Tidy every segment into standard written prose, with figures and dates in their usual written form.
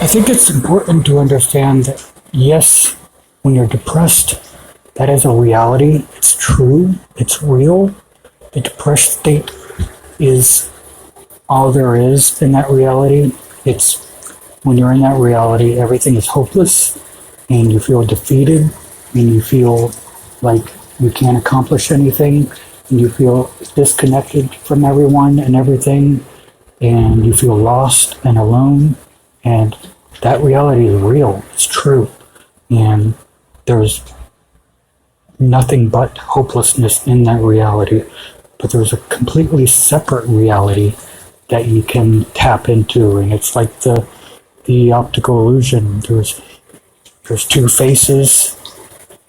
I think it's important to understand that, yes, when you're depressed, that is a reality. It's true. It's real. The depressed state is all there is in that reality. It's when you're in that reality, everything is hopeless and you feel defeated and you feel like you can't accomplish anything and you feel disconnected from everyone and everything and you feel lost and alone. And that reality is real. It's true. And there's nothing but hopelessness in that reality. But there's a completely separate reality that you can tap into, and it's like the optical illusion. There's two faces,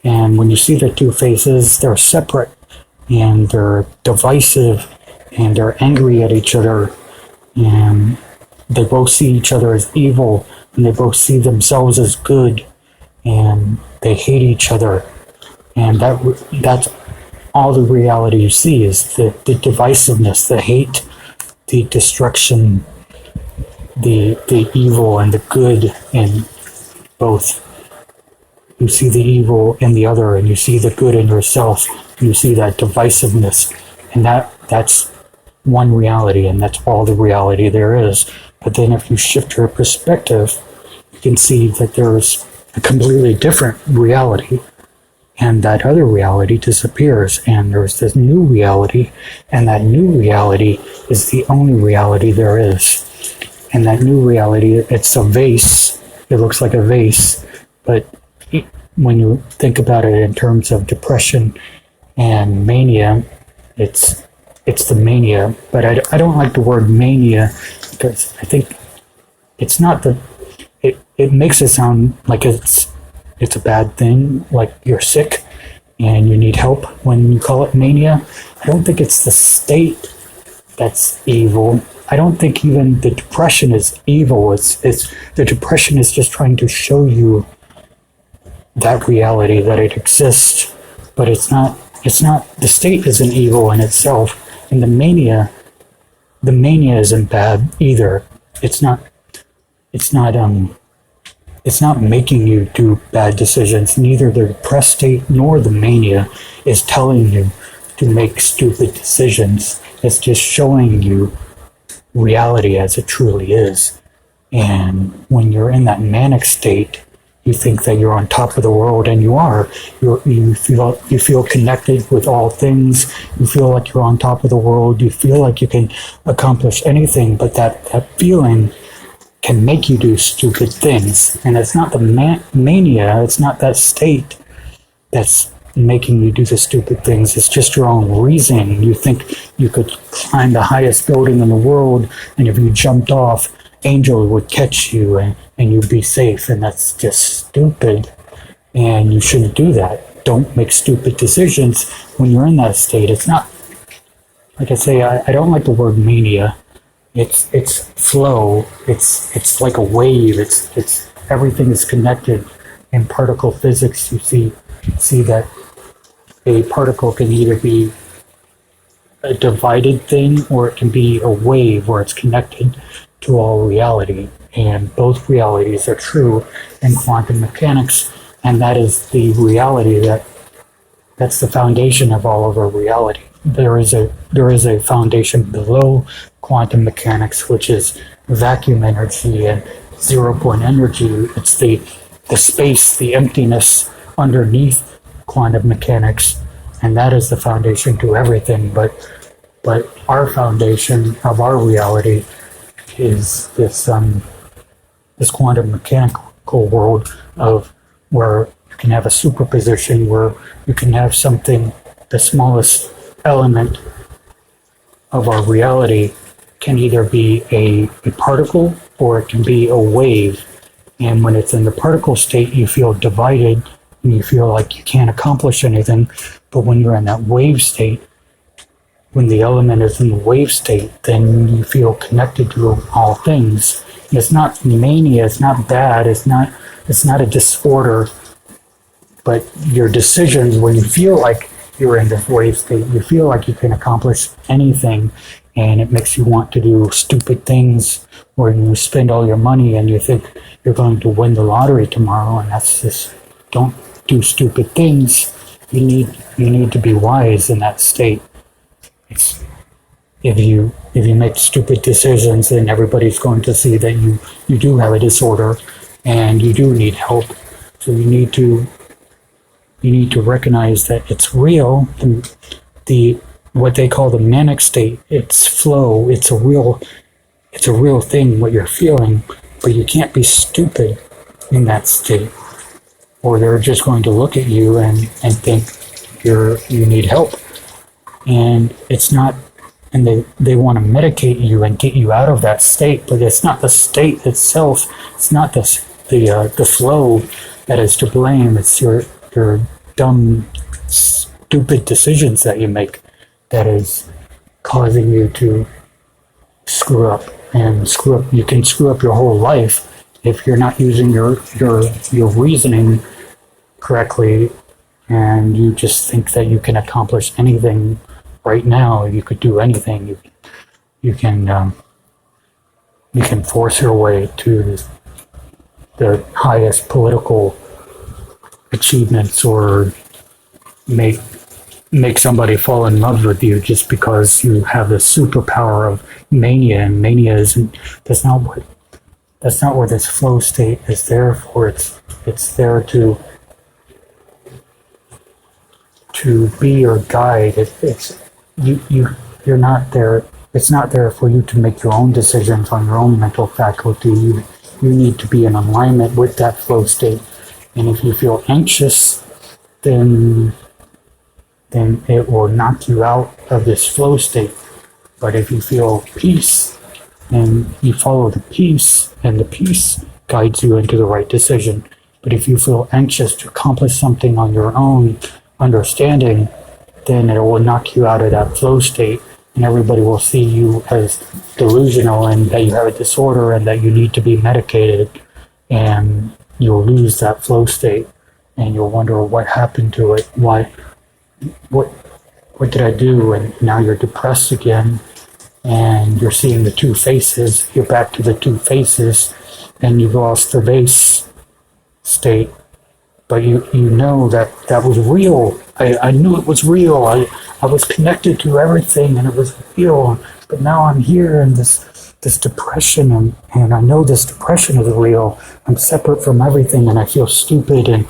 and when you see the two faces, they're separate, and they're divisive, and they're angry at each other, and they both see each other as evil, and they both see themselves as good, and they hate each other, and that's all the reality you see is the divisiveness, the hate, the destruction, the evil and the good in both. You see the evil in the other and you see the good in yourself. You see that divisiveness, and that's one reality, and that's all the reality there is. But then if you shift your perspective, you can see that there's a completely different reality, and that other reality disappears, and there's this new reality, and that new reality is the only reality there is. And that new reality, it's a vase. It looks like a vase, but when you think about it in terms of depression and mania, it's the mania. But I don't like the word mania because I think it's not it makes it sound like it's a bad thing, like you're sick and you need help when you call it mania. I don't think it's the state that's evil. I don't think even the depression is evil. It's the depression is just trying to show you that reality, that it exists, but it's not the state isn't evil in itself, and the mania isn't bad either. It's not making you do bad decisions. Neither the depressed state nor the mania is telling you to make stupid decisions. It's just showing you reality as it truly is. And when you're in that manic state, you think that you're on top of the world, and you are. You feel connected with all things. You feel like you're on top of the world. You feel like you can accomplish anything, but that feeling can make you do stupid things. And it's not the mania, it's not that state that's making you do the stupid things. It's just your own reasoning. You think you could climb the highest building in the world, and if you jumped off, angels would catch you and you'd be safe, and that's just stupid. And you shouldn't do that. Don't make stupid decisions when you're in that state. It's not, like I say, I don't like the word mania. It's flow. It's like a wave. It's everything is connected. In particle physics, you see that a particle can either be a divided thing, or it can be a wave where it's connected to all reality. And both realities are true in quantum mechanics, and that is the reality that's the foundation of all of our reality. There is a foundation below quantum mechanics, which is vacuum energy and zero-point energy. It's the space, the emptiness underneath quantum mechanics, and that is the foundation to everything. But our foundation of our reality is this quantum mechanical world of where you can have a superposition, where you can have something, the smallest element of our reality can either be a particle or it can be a wave. And when it's in the particle state, you feel divided and you feel like you can't accomplish anything. But when you're in that wave state, when the element is in the wave state, then you feel connected to all things. It's not mania, it's not bad, it's not a disorder, but your decisions, when you feel like you're in this wave state, you feel like you can accomplish anything, and it makes you want to do stupid things where you spend all your money and you think you're going to win the lottery tomorrow, and that's just, don't do stupid things. You need to be wise in that state. It's, if you make stupid decisions, then everybody's going to see that you do have a disorder and you do need help. So you need to recognize that it's real. The what they call the manic state, it's flow. It's a real thing what you're feeling, but you can't be stupid in that state, or they're just going to look at you and think you need help. And it's not, and they want to medicate you and get you out of that state, but it's not the state itself. It's not the flow that is to blame. It's your dumb, stupid decisions that you make that is causing you to screw up. And you can screw up your whole life if you're not using your reasoning correctly, and you just think that you can accomplish anything right now. You could do anything. You can force your way to the highest political achievements, or make somebody fall in love with you just because you have the superpower of mania. And mania isn't, that's not what this flow state is there for. It's there to be your guide. You're not there. It's not there for you to make your own decisions on your own mental faculty. You need to be in alignment with that flow state. And if you feel anxious, then it will knock you out of this flow state. But if you feel peace, then you follow the peace, and the peace guides you into the right decision. But if you feel anxious to accomplish something on your own understanding, then it will knock you out of that flow state, and everybody will see you as delusional and that you have a disorder and that you need to be medicated, and you'll lose that flow state, and you'll wonder what happened to it. What did I do? And now you're depressed again, and you're seeing the two faces. You're back to the two faces, and you've lost the Vase state. But you know that was real. I knew it was real. I was connected to everything, and it was real. But now I'm here in this depression, and I know this depression is real. I'm separate from everything, and I feel stupid and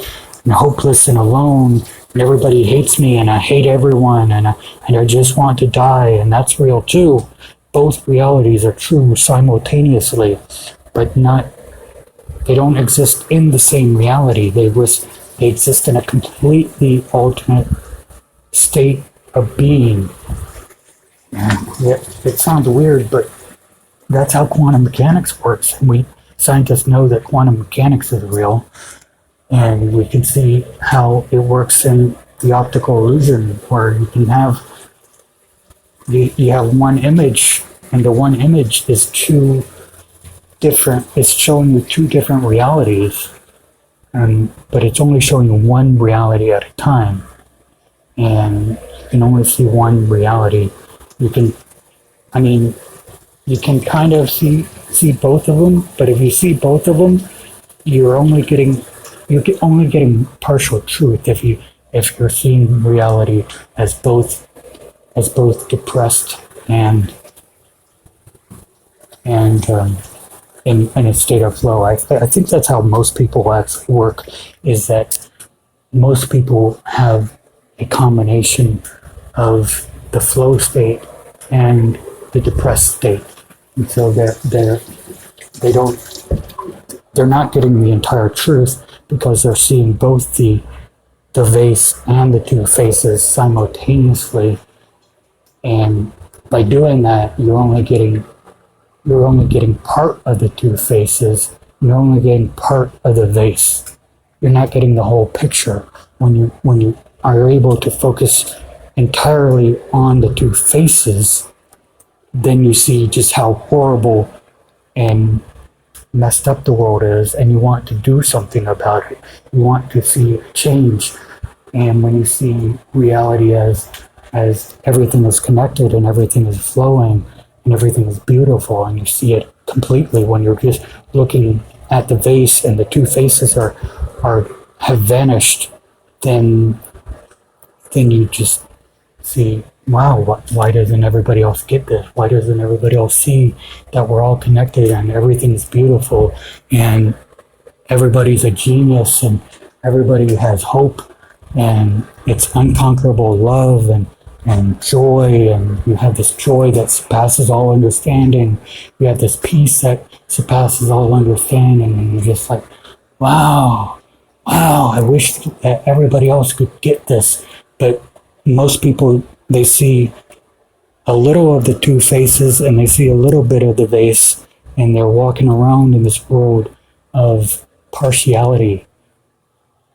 hopeless and alone, and everybody hates me, and I hate everyone, and I just want to die, and that's real too. Both realities are true simultaneously, but they don't exist in the same reality. They exist in a completely alternate state of being. It sounds weird, but that's how quantum mechanics works. And scientists know that quantum mechanics is real, and we can see how it works in the optical illusion, where you can have one image, and the one image is two different. It's showing you two different realities, but it's only showing you one reality at a time, and you can only see one reality. You can kind of see both of them, but if you see both of them, you're only getting partial truth if you're seeing reality as both depressed and in a state of flow. I think that's how most people actually work, is that most people have a combination of the flow state and the depressed state. And so they're not getting the entire truth, because they're seeing both the vase and the two faces simultaneously. And by doing that, you're only getting part of the two faces. You're only getting part of the vase. You're not getting the whole picture. When you are able to focus entirely on the two faces, then you see just how horrible and messed up the world is, and you want to do something about it. You want to see a change. And when you see reality as everything is connected and everything is flowing and everything is beautiful, and you see it completely. When you're just looking at the vase and the two faces are have vanished, then you just see, wow, why doesn't everybody else get this? Why doesn't everybody else see that we're all connected and everything's beautiful and everybody's a genius and everybody has hope and it's unconquerable love and joy, and you have this joy that surpasses all understanding. You have this peace that surpasses all understanding, and you're just like, wow, wow, I wish that everybody else could get this. But most people, they see a little of the two faces and they see a little bit of the vase, and they're walking around in this world of partiality,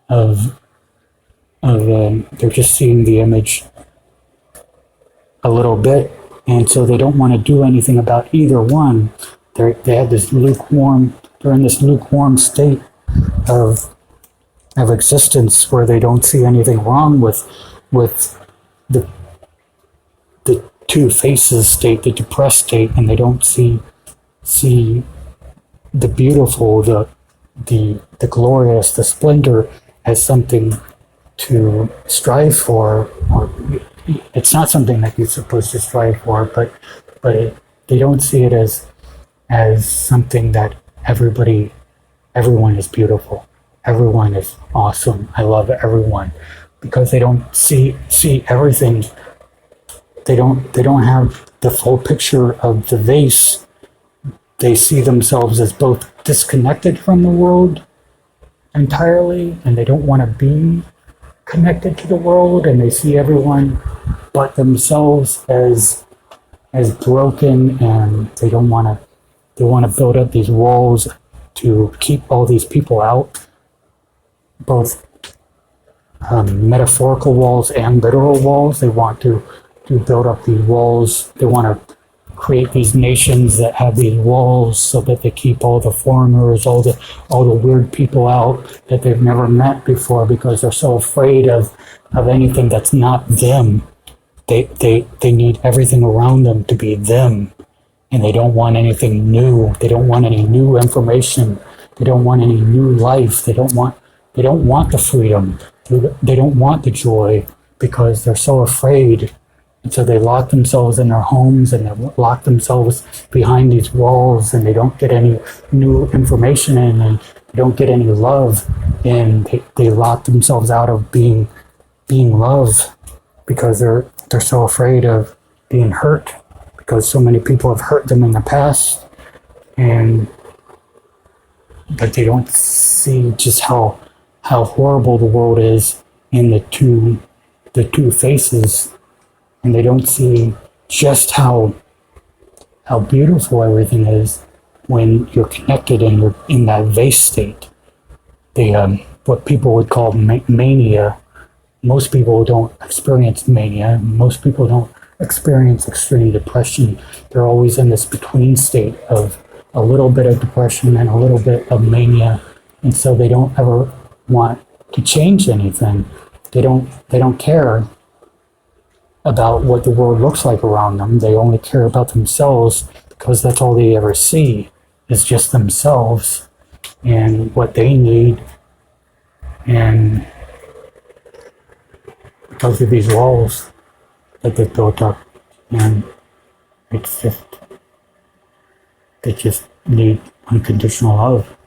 of they're just seeing the image a little bit, and so they don't want to do anything about either one. They have this lukewarm. They're in this lukewarm state of existence where they don't see anything wrong with the two faces state, the depressed state, and they don't see the beautiful, the glorious, the splendor as something to strive for, or it's not something that you're supposed to strive for, but they don't see it as something that everyone is beautiful, everyone is awesome, I love everyone, because they don't see everything. They don't have the full picture of the vase. They see themselves as both disconnected from the world entirely, and they don't want to be connected to the world, and they see everyone but themselves as broken, and they want to build up these walls to keep all these people out, both metaphorical walls and literal walls. They want to build up these walls. They want to create these nations that have these walls so that they keep all the foreigners, all the weird people out that they've never met before, because they're so afraid of anything that's not them. They need everything around them to be them, and they don't want anything new. They don't want any new information. They don't want any new life. They don't want the freedom. They don't want the joy, because they're so afraid. And so they lock themselves in their homes, and they lock themselves behind these walls, and they don't get any new information in, and they don't get any love, and they lock themselves out of being loved, because they're so afraid of being hurt, because so many people have hurt them in the past, but they don't see just how horrible the world is in the two faces. And they don't see just how beautiful everything is when you're connected and you're in that vase state. What people would call mania. Most people don't experience mania. Most people don't experience extreme depression. They're always in this between state of a little bit of depression and a little bit of mania, and so they don't ever want to change anything. They don't care about what the world looks like around them. They only care about themselves, because that's all they ever see is just themselves and what they need. And because of these walls that they've built up, and they just need unconditional love.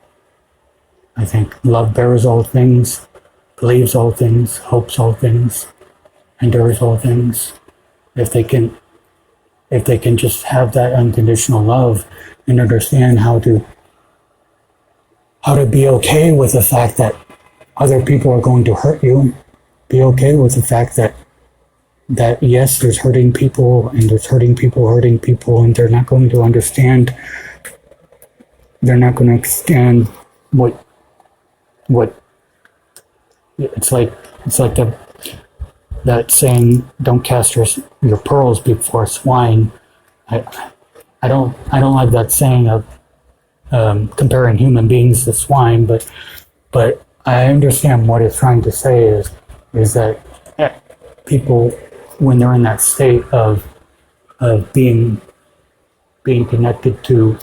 I think love bears all things, believes all things, hopes all things, endures all things. If they can just have that unconditional love and understand how to be okay with the fact that other people are going to hurt you, be okay with the fact that yes, there's hurting people, and there's hurting people, and they're not going to understand. They're not going to understand what it's like that saying, "Don't cast your pearls before swine." I don't like that saying of comparing human beings to swine, but I understand what it's trying to say is that people, when they're in that state of being connected to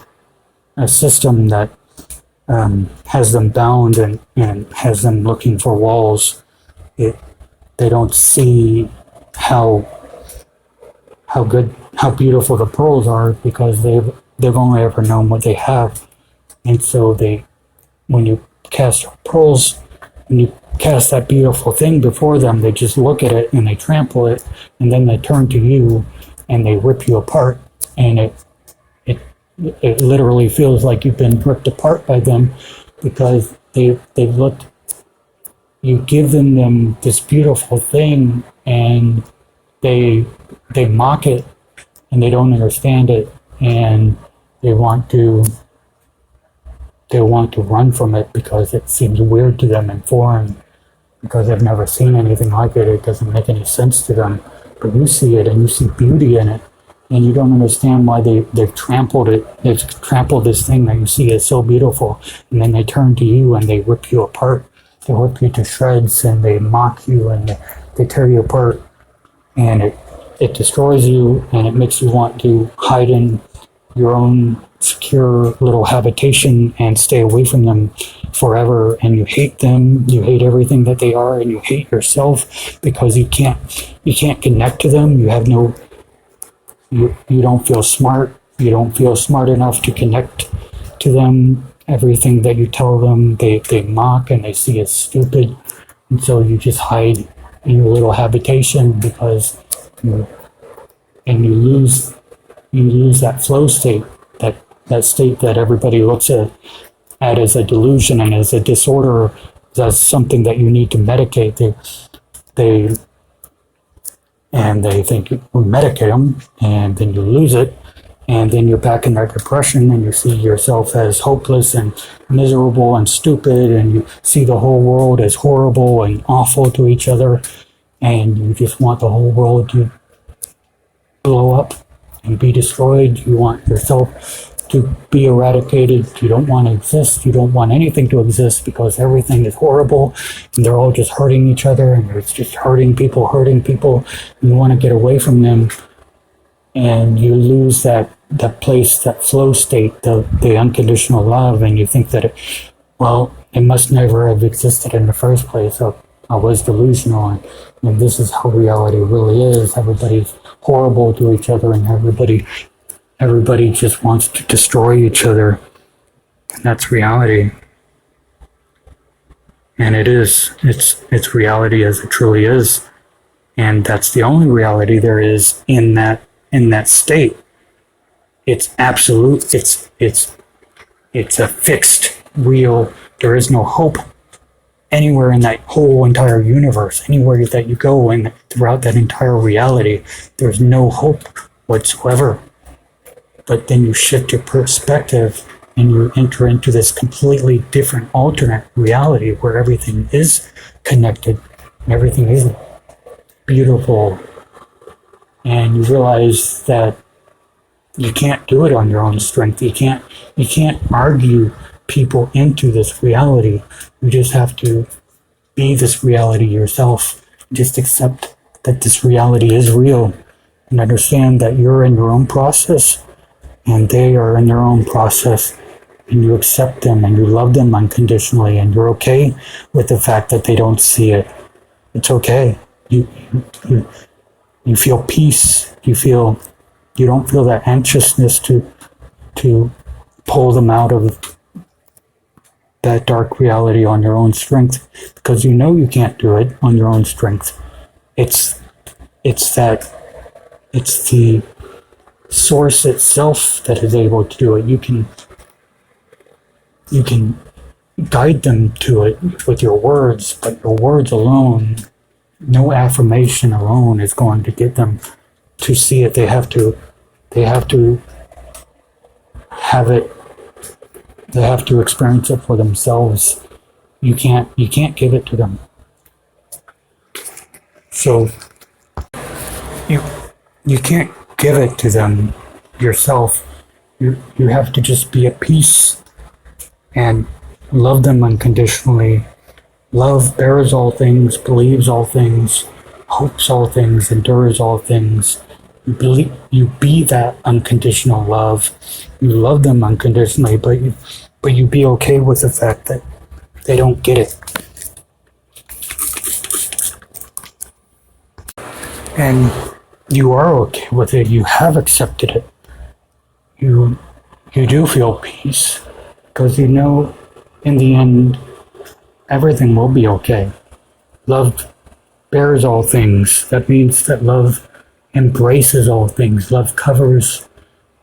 a system that has them bound and has them looking for walls. They don't see how how beautiful the pearls are because they've only ever known what they have, and so when you cast pearls, when you cast that beautiful thing before them, they just look at it and they trample it, and then they turn to you and they rip you apart, and it literally feels like you've been ripped apart by them because they've looked. You give them this beautiful thing, and they mock it, and they don't understand it, and they want to run from it because it seems weird to them and foreign because they've never seen anything like it. It doesn't make any sense to them, but you see it and you see beauty in it, and you don't understand why they've trampled it. They've trampled this thing that you see is so beautiful, and then they turn to you and they rip you apart. They rip you to shreds, and they mock you, and they tear you apart, and it destroys you, and it makes you want to hide in your own secure little habitation and stay away from them forever. And you hate them, you hate everything that they are, and you hate yourself because you can't connect to them. You don't feel smart. You don't feel smart enough to connect to them. Everything that you tell them, they mock and they see as stupid. And so you just hide in your little habitation because you lose that flow state, that state that everybody looks at as a delusion and as a disorder, as something that you need to medicate. They think you medicate them, and then you lose it. And then you're back in that depression, and you see yourself as hopeless and miserable and stupid, and you see the whole world as horrible and awful to each other, and you just want the whole world to blow up and be destroyed. You want yourself to be eradicated. You don't want to exist. You don't want anything to exist because everything is horrible, and they're all just hurting each other, and it's just hurting people, and you want to get away from them. And you lose that place, that flow state, the unconditional love, and you think that it must never have existed in the first place. I was delusional, and this is how reality really is. Everybody's horrible to each other, and everybody just wants to destroy each other, and that's reality. And it's reality as it truly is, and that's the only reality there is in that state. It's absolute. It's a fixed, real. There is no hope anywhere in that whole entire universe. Anywhere that you go and throughout that entire reality, there's no hope whatsoever. But then you shift your perspective and you enter into this completely different alternate reality where everything is connected and everything is beautiful. And you realize that you can't do it on your own strength. You can't argue people into this reality. You just have to be this reality yourself. Just accept that this reality is real and understand that you're in your own process and they are in their own process, and you accept them and you love them unconditionally, and you're okay with the fact that they don't see it. It's okay. You feel peace. You don't feel that anxiousness to pull them out of that dark reality on your own strength, because you know you can't do it on your own strength. It's the source itself that is able to do it. You can guide them to it with your words, but your words alone, no affirmation alone is going to get them to see it. They have to have it. They have to experience it for themselves. You can't give it to them. So you can't give it to them yourself. You have to just be at peace and love them unconditionally. Love bears all things, believes all things, hopes all things, endures all things. You be that unconditional love. You love them unconditionally, but you be okay with the fact that they don't get it. And you are okay with it. You have accepted it. You do feel peace because you know in the end everything will be okay. Love bears all things. That means that love embraces all things. Love covers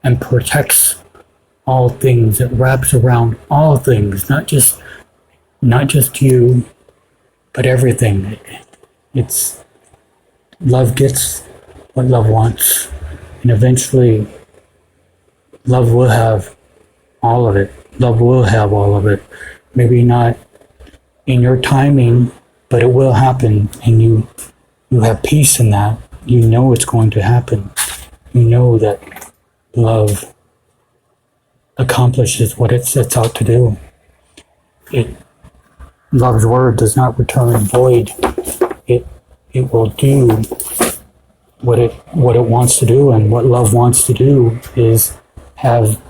and protects all things. It wraps around all things, not just you, but everything. It's love gets what love wants, and eventually love will have all of it. Love will have all of it. Maybe not in your timing, but it will happen, and you have peace in that. You know it's going to happen. You know that love accomplishes what it sets out to do. Love's word does not return void. It will do what it wants to do, and what love wants to do is have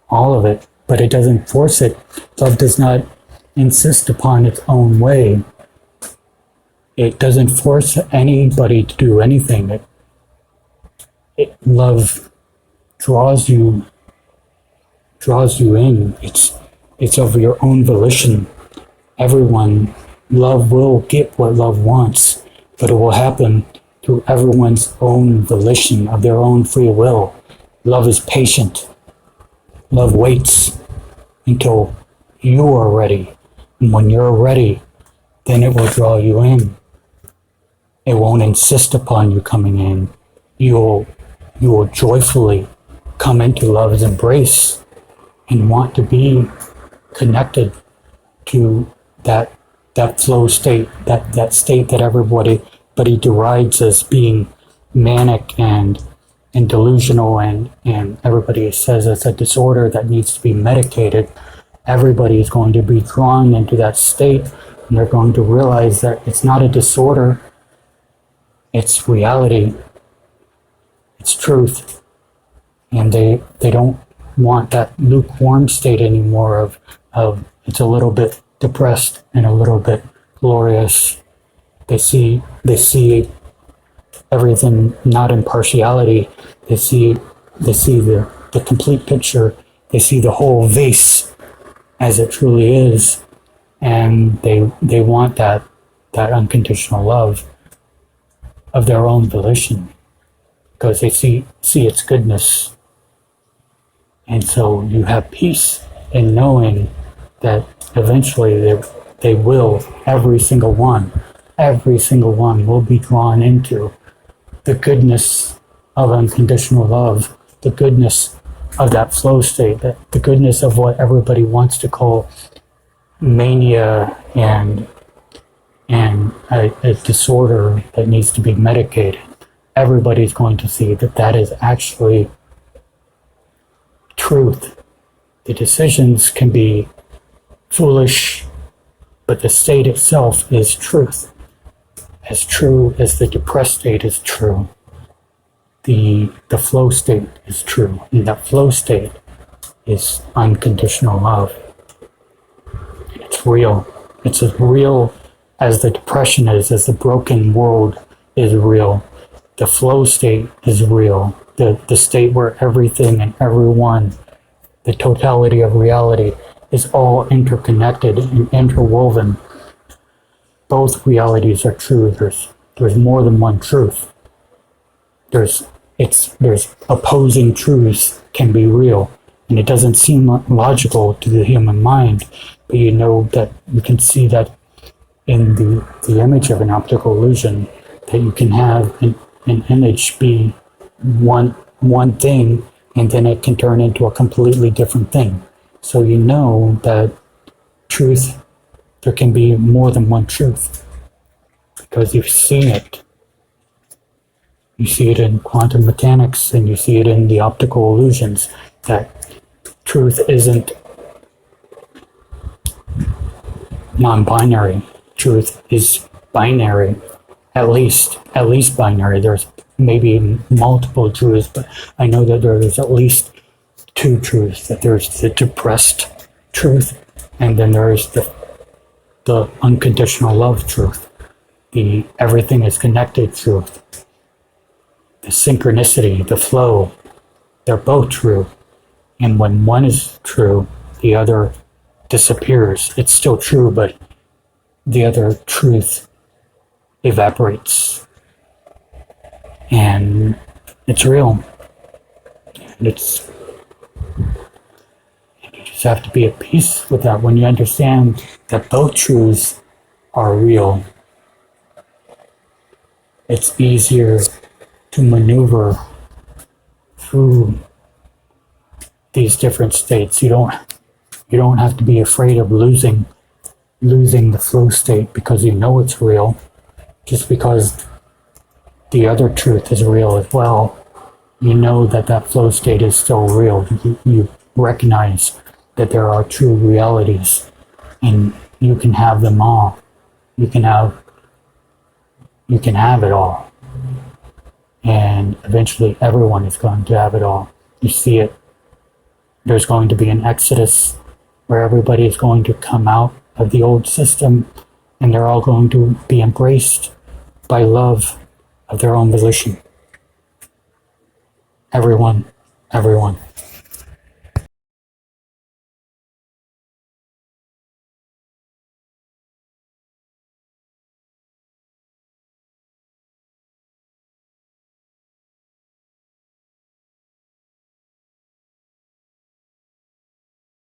all of it, but it doesn't force it. Love does not insist upon its own way. It doesn't force anybody to do anything. Love draws you in. It's of your own volition. Love will get what love wants, but it will happen through everyone's own volition of their own free will. Love is patient. Love waits until you are ready. And when you're ready, then it will draw you in. It won't insist upon you coming in. You will joyfully come into love's embrace and want to be connected to that flow state, that state that everybody derides as being manic and delusional, and everybody says it's a disorder that needs to be medicated. Everybody is going to be drawn into that state, and they're going to realize that it's not a disorder, it's reality, it's truth. And they don't want that lukewarm state anymore of it's a little bit depressed and a little bit glorious. They see everything not in partiality. They see the complete picture. They see the whole vase as it truly is, and they want that unconditional love of their own volition because they see its goodness. And so you have peace in knowing that eventually they will, every single one will be drawn into the goodness of unconditional love, the goodness of that flow state, the goodness of what everybody wants to call mania and a disorder that needs to be medicated. Everybody's going to see that is actually truth. The decisions can be foolish, but the state itself is truth. As true as the depressed state is true, the flow state is true. And that flow state is unconditional love. And it's real. It's as real as the depression is, as the broken world is real. The flow state is real. The state where everything and everyone, the totality of reality, is all interconnected and interwoven. Both realities are true. There's more than one truth. There's opposing truths can be real, and it doesn't seem logical to the human mind, but you know that you can see that in the image of an optical illusion, that you can have an image be one thing, and then it can turn into a completely different thing. So you know that truth, there can be more than one truth, because you've seen it. You see it in quantum mechanics, and you see it in the optical illusions, that truth isn't non-binary. Truth is binary, at least binary. There's maybe multiple truths, but I know that there's at least two truths. That there's the depressed truth, and then there's the unconditional love truth, the everything is connected truth, the synchronicity, the flow. They're both true. And when one is true, the other disappears. It's still true, but the other truth evaporates. And it's real. And it's, you just have to be at peace with that. When you understand that both truths are real, it's easier to maneuver through these different states. You don't have to be afraid of losing the flow state because you know it's real, just because the other truth is real as well. You know that flow state is still real. You recognize that there are true realities, and you can have them all. You can have it all. And eventually everyone is going to have it all. You see it. There's going to be an exodus where everybody is going to come out of the old system, and they're all going to be embraced by love of their own volition. Everyone.